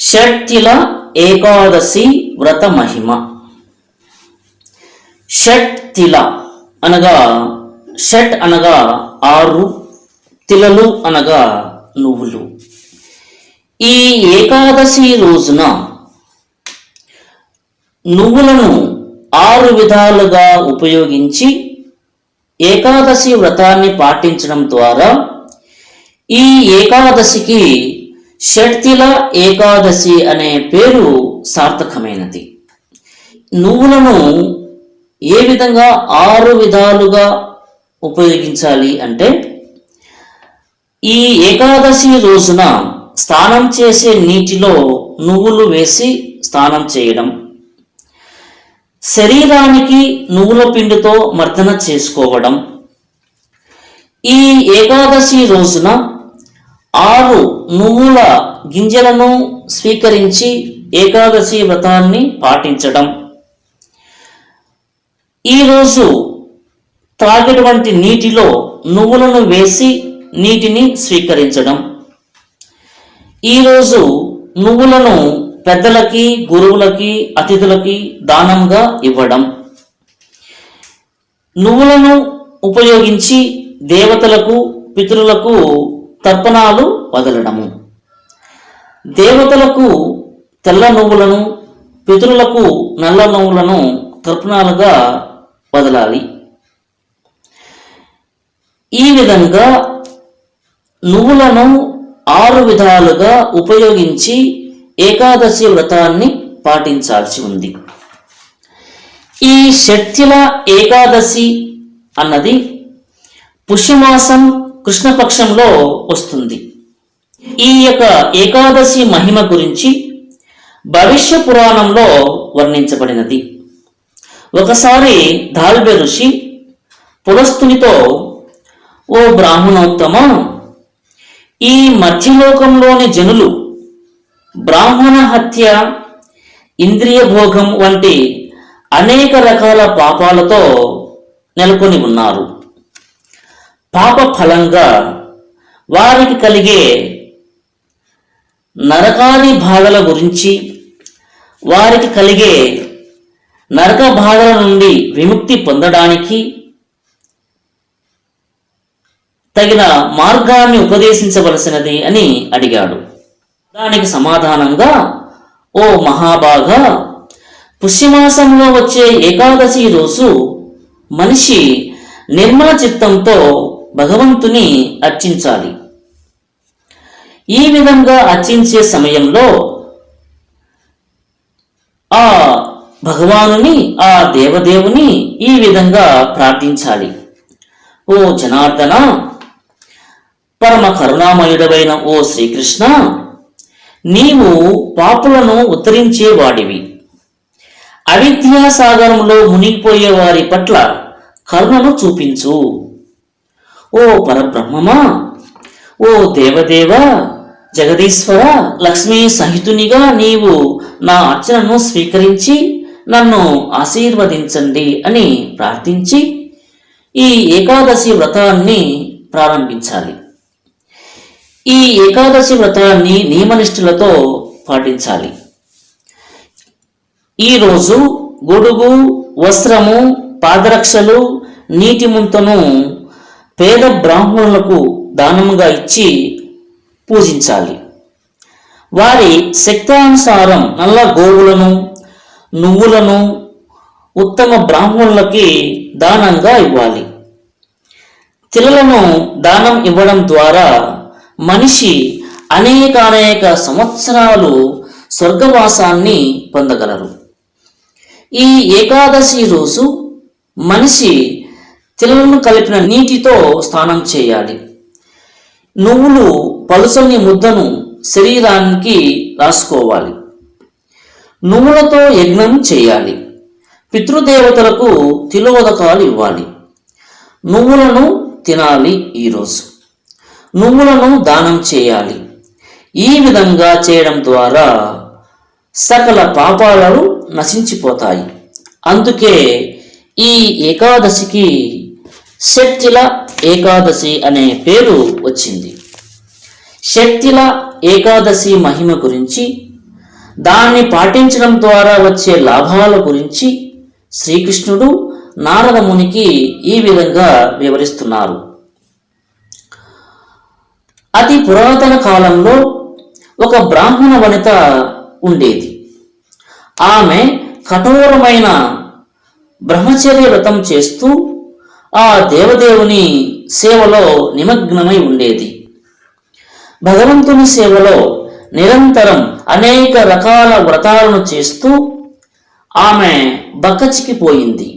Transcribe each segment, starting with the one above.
షట్తిల ఏకాదశి వ్రత మహిమ. షట్తిల అనగా షట్ అనగా 6, తిలలు అనగా నువ్వులు. ఈ ఏకాదశి రోజున నువ్వులను 6 విధాలుగా ఉపయోగించి ఏకాదశి వ్రతాన్ని పాటించడం ద్వారా ఈ ఏకాదశికి షట్తిల ఏకాదశి అనే పేరు సార్థకమైనది. నువ్వులను ఏ విధంగా 6 విధాలుగా ఉపయోగించాలి అంటే, ఈ ఏకాదశి రోజున స్నానం చేసే నీటిలో నువ్వులు వేసి స్నానం చేయడం, శరీరానికి నువ్వుల పిండితో మర్దన చేసుకోవడం, ఈ ఏకాదశి రోజున 6 నువ్వుల గింజలను స్వీకరించి ఏకాదశి వ్రతాన్ని పాటించడం, ఈరోజు త్రాగేటువంటి నీటిలో నువ్వులను వేసి నీటిని స్వీకరించడం, ఈరోజు నువ్వులను పెద్దలకి, గురువులకి, అతిథులకి దానంగా ఇవ్వడం, నువ్వులను ఉపయోగించి దేవతలకు, పితరులకు తర్పణాలు వదలడము. దేవతలకు తెల్ల నువ్వులను, పితరులకు నల్ల నువ్వులను తర్పణాలుగా వదలాలి. ఈ విధంగా నువ్వులను 6 విధాలుగా ఉపయోగించి ఏకాదశి వ్రతాన్ని పాటించాల్సి ఉంది. ఈ షట్తిల ఏకాదశి అన్నది పుష్యమాసం కృష్ణపక్షంలో వస్తుంది. ఈ యొక్క ఏకాదశి మహిమ గురించి భవిష్య పురాణంలో వర్ణించబడినది. ఒకసారి దాల్బె ఋషి పులస్తునితో, ఓ బ్రాహ్మణోత్తమ, ఈ మధ్యలోకంలోని జనులు బ్రాహ్మణ హత్య, ఇంద్రియ భోగం వంటి అనేక రకాల పాపాలతో నెలకొని ఉన్నారు. పాప ఫలంగా వారికి కలిగే నరకాది బాధల గురించి, వారికి కలిగే నరక బాధల నుండి విముక్తి పొందడానికి తగిన మార్గాన్ని ఉపదేశించవలసినది అని అడిగాడు. దానికి సమాధానంగా, ఓ మహాభాగా, పుష్యమాసంలో వచ్చే ఏకాదశి రోజు మనిషి నిర్మల చిత్తంతో భగవంతుని అర్చించాలి. ఈ విధంగా అర్చించే సమయంలో ఆ భగవానుని, ఆ దేవదేవుని ఈ విధంగా ప్రార్థించాలి. ఓ జనార్దన, పరమ కరుణామయుడవైన ఓ శ్రీకృష్ణ, నీవు పాపులను ఉద్ధరించేవాడివి. అవిద్యాసాగరంలో మునిగిపోయే వారి పట్ల కరుణను చూపించు. ఓ పరబ్రహ్మమా, ఓ దేవదేవ, జగదీశ్వర, లక్ష్మీ సహితునిగా నీవు నా అర్చనను స్వీకరించి నన్ను ఆశీర్వదించండి అని ప్రార్థించి ఈ ఏకాదశి వ్రతాన్ని ప్రారంభించాలి. ఈ ఏకాదశి వ్రతాన్ని నియమనిష్ఠులతో పాటించాలి. ఈరోజు గొడుగు, వస్త్రము, పాదరక్షలు, నీటి ముంతను పేద బ్రాహ్మణులకు దానముగా ఇచ్చి పూజించాలి. వారి శక్తానుసారం నల్ల గోవులను, నువ్వులను ఉత్తమ బ్రాహ్మణులకి దానంగా ఇవ్వాలి. తిలలను దానం ఇవ్వడం ద్వారా మనిషి అనేక సంవత్సరాలు స్వర్గవాసాన్ని పొందగలరు. ఈ ఏకాదశి రోజు మనిషి తిలలను కలిపిన నీటితో స్నానం చేయాలి. నువ్వులు పలుసని ముద్దను శరీరానికి రాసుకోవాలి. నువ్వులతో యజ్ఞం చేయాలి. పితృదేవతలకు తిలోదకాలు ఇవ్వాలి. నువ్వులను తినాలి. ఈరోజు నువ్వులను దానం చేయాలి. ఈ విధంగా చేయడం ద్వారా సకల పాపాలను నశించిపోతాయి. అందుకే ఈ ఏకాదశికి షట్తిల ఏకాదశి అనే పేరు వచ్చింది. షట్తిల ఏకాదశి మహిమ గురించి దాన్ని పాటించడం ద్వారా వచ్చే లాభాల గురించి శ్రీకృష్ణుడు నారద మునికి ఈ విధంగా వివరిస్తున్నారు. అతి పురాతన కాలంలో ఒక బ్రాహ్మణ వనిత ఉండేది. ఆమె కఠోరమైన బ్రహ్మచర్య వ్రతం చేస్తూ ఆ దేవదేవుని సేవలో నిమగ్నమై ఉండేది. భగవంతుని సేవలో నిరంతరం అనేక రకాల వ్రతాలను చేస్తూ ఆమె బక్కచిక్కిపోయింది.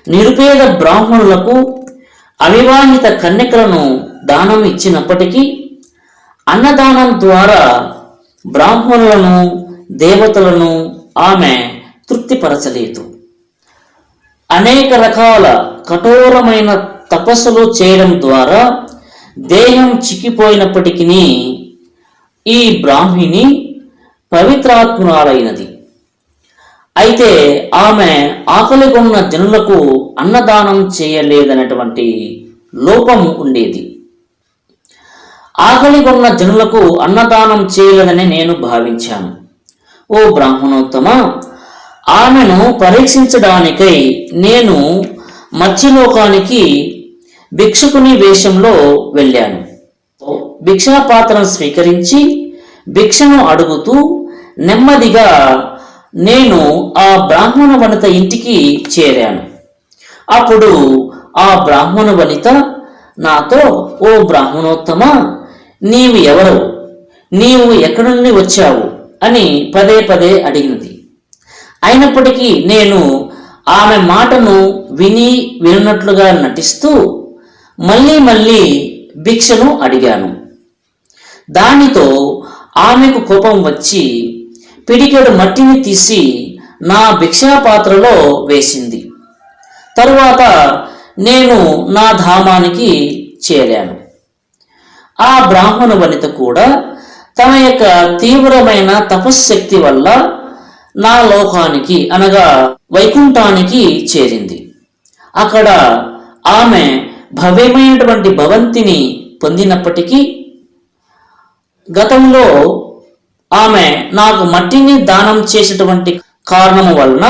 నిరుపేద బ్రాహ్మణులకు అవివాహిత కన్యకలను దానం ఇచ్చినప్పటికీ అన్నదానం ద్వారా బ్రాహ్మణులను దేవతలను ఆమె తృప్తిపరచలేదు. అనేక రకాల కఠోరమైన తపస్సులు చేయడం ద్వారా దేహం చిక్కిపోయినప్పటికీ ఈ బ్రాహ్మిణి పవిత్రాత్మురాలైనది. అయితే ఆమె ఆకలిగొన్న జనులకు అన్నదానం చేయలేదనేటువంటి లోపం ఉండేది. ఆకలిగొన్న జనులకు అన్నదానం చేయలేదని నేను భావించాను. ఓ బ్రాహ్మణోత్తమ, ఆమెను పరీక్షించడానికై నేను మత్స్యలోకానికి భిక్షకుని వేషంలో వెళ్ళాను. భిక్షాపాత్రను స్వీకరించి భిక్షను అడుగుతూ నెమ్మదిగా నేను ఆ బ్రాహ్మణ వనిత ఇంటికి చేరాను. అప్పుడు ఆ బ్రాహ్మణ వనిత నాతో, ఓ బ్రాహ్మణోత్తమ, నీవు ఎవరు, నీవు ఎక్కడి నుండి వచ్చావు అని పదే పదే అడిగినది. అయినప్పటికీ నేను ఆమె మాటను విన్నట్లుగా నటిస్తూ మళ్ళీ మళ్ళీ భిక్షను అడిగాను. దానితో ఆమెకు కోపం వచ్చి పిడికెడు మట్టిని తీసి నా భిక్షాపాత్రలో వేసింది. తరువాత నేను నా ధామానికి చేరాను. ఆ బ్రాహ్మణ వనిత కూడా తన యొక్క తీవ్రమైన తపశ్శక్తి వల్ల నా లోకానికి అనగా వైకుంఠానికి చేరింది. అక్కడ ఆమె భవ్యమైనటువంటి భవంతిని పొందినప్పటికీ గతంలో ఆమె నాకు మట్టిని దానం చేసేటువంటి కారణము వలన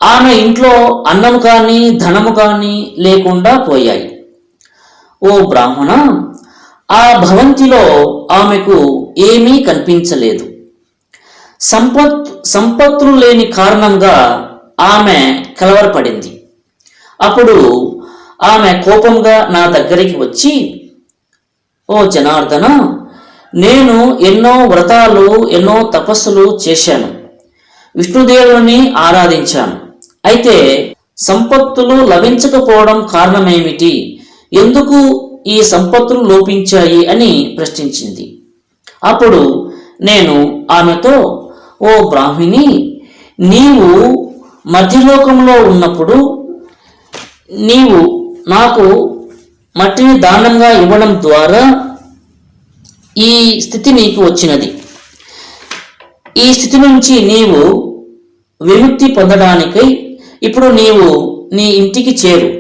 ఆమె ఇంట్లో అన్నము కానీ ధనము కానీ లేకుండా పోయాయి. ఓ బ్రాహ్మణ, ఆ భవంతిలో ఆమెకు ఏమీ కనిపించలేదు. సంపత్తులు లేని కారణంగా ఆమె కలవరపడింది. అప్పుడు ఆమె కోపంగా నా దగ్గరికి వచ్చి, ఓ జనార్దన, నేను ఎన్నో వ్రతాలు ఎన్నో తపస్సులు చేశాను, విష్ణుదేవుని ఆరాధించాను. అయితే సంపత్తులు లభించకపోవడం కారణమేమిటి, ఎందుకు ఈ సంపత్తులు లోపించాయి అని ప్రశ్నించింది. అప్పుడు నేను ఆమెతో, ఓ బ్రాహ్మిణి, నీవు మధ్యలోకంలో ఉన్నప్పుడు నీవు నాకు మట్టిని దానంగా ఇవ్వడం ద్వారా ఈ స్థితి నీకు వచ్చినది. ఈ స్థితి నుంచి నీవు విముక్తి పొందడానికై ఇప్పుడు నీవు నీ ఇంటికి చేరు.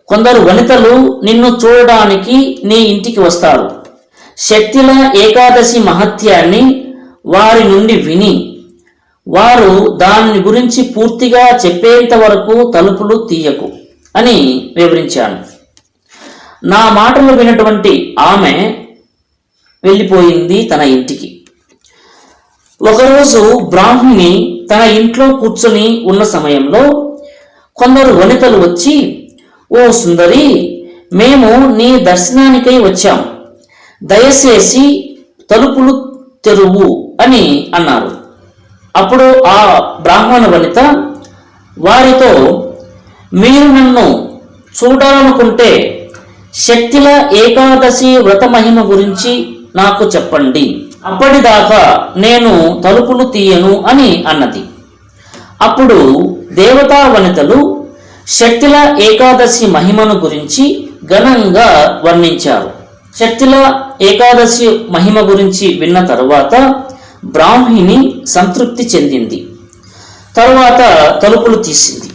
కొందరు వనితలు నిన్ను చూడడానికి నీ ఇంటికి వస్తారు. శక్తిల ఏకాదశి మహత్యాన్ని వారి నుండి విని వారు దాని గురించి పూర్తిగా చెప్పేంత వరకు తలుపులు తీయకు అని వివరించాను. నా మాటలు వినటువంటి ఆమె వెళ్ళిపోయింది తన ఇంటికి. ఒకరోజు బ్రాహ్మిణి తన ఇంట్లో కూర్చొని ఉన్న సమయంలో కొందరు వనితలు వచ్చి, ఓ సుందరి, మేము నీ దర్శనానికై వచ్చాం, దయచేసి తలుపులు తెరువు అని అన్నారు. అప్పుడు ఆ బ్రాహ్మణ వనిత వారితో, మీరు నన్ను చూడాలనుకుంటే శక్తిల ఏకాదశి వ్రత మహిమ గురించి నాకు చెప్పండి, అప్పటిదాకా నేను తలుపులు తీయను అని అన్నది. అప్పుడు దేవతా వనితలు శక్తిల ఏకాదశి మహిమను గురించి ఘనంగా వర్ణించారు. శక్తిల ఏకాదశి మహిమ గురించి విన్న తరువాత బ్రాహ్మిణి సంతృప్తి చెందింది. తరువాత తలుపులు తీసింది.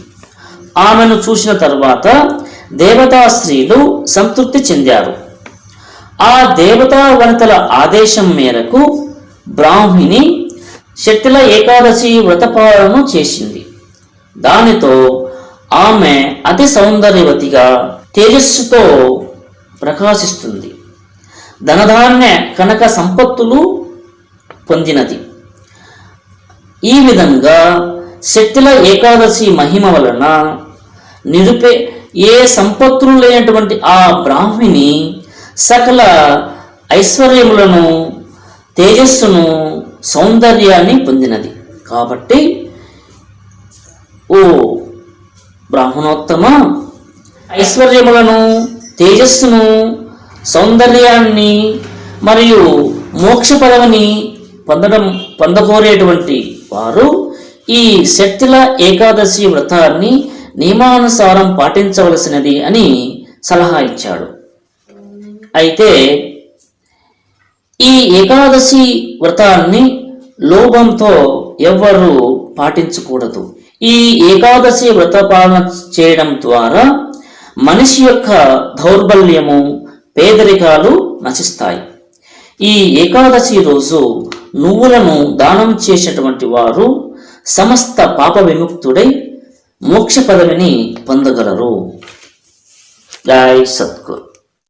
ఆమెను చూసిన తరువాత దేవతా స్త్రీలు సంతృప్తి చెందారు. ఆ దేవతా వనితల ఆదేశం మేరకు బ్రాహ్మిణి శక్తిల ఏకాదశి వ్రతపాలన చేసింది. దానితో ఆమె అతి సౌందర్యవతిగా తేజస్సుతో ప్రకాశిస్తుంది. ధనధాన్య కనక సంపత్తులు పొందినది. ఈ విధంగా శక్తిల ఏకాదశి మహిమ వలన ఏ సంపత్తులు లేనటువంటి ఆ బ్రాహ్మిణి సకల ఐశ్వర్యములను, తేజస్సును, సౌందర్యాన్ని పొందినది. కాబట్టి ఓ బ్రాహ్మణోత్తమ, ఐశ్వర్యములను, తేజస్సును, సౌందర్యాన్ని మరియు మోక్ష పదవిని పొందకోరేటువంటి వారు ఈ శక్తిల ఏకాదశి వ్రతాన్ని నియమానుసారం పాటించవలసినది అని సలహా ఇచ్చాడు. అయితే ఈ ఏకాదశి వ్రతాన్ని లోభంతో ఎవ్వరూ పాటించకూడదు. ఈ ఏకాదశి వ్రత పాలన చేయడం ద్వారా మనిషి యొక్క దౌర్బల్యము, పేదరికాలు నశిస్తాయి. ఈ ఏకాదశి రోజు నువ్వులను దానం చేసేటువంటి వారు సమస్త పాప విముక్తుడై మోక్ష పదవిని పొందగలరు. జై సద్గురు.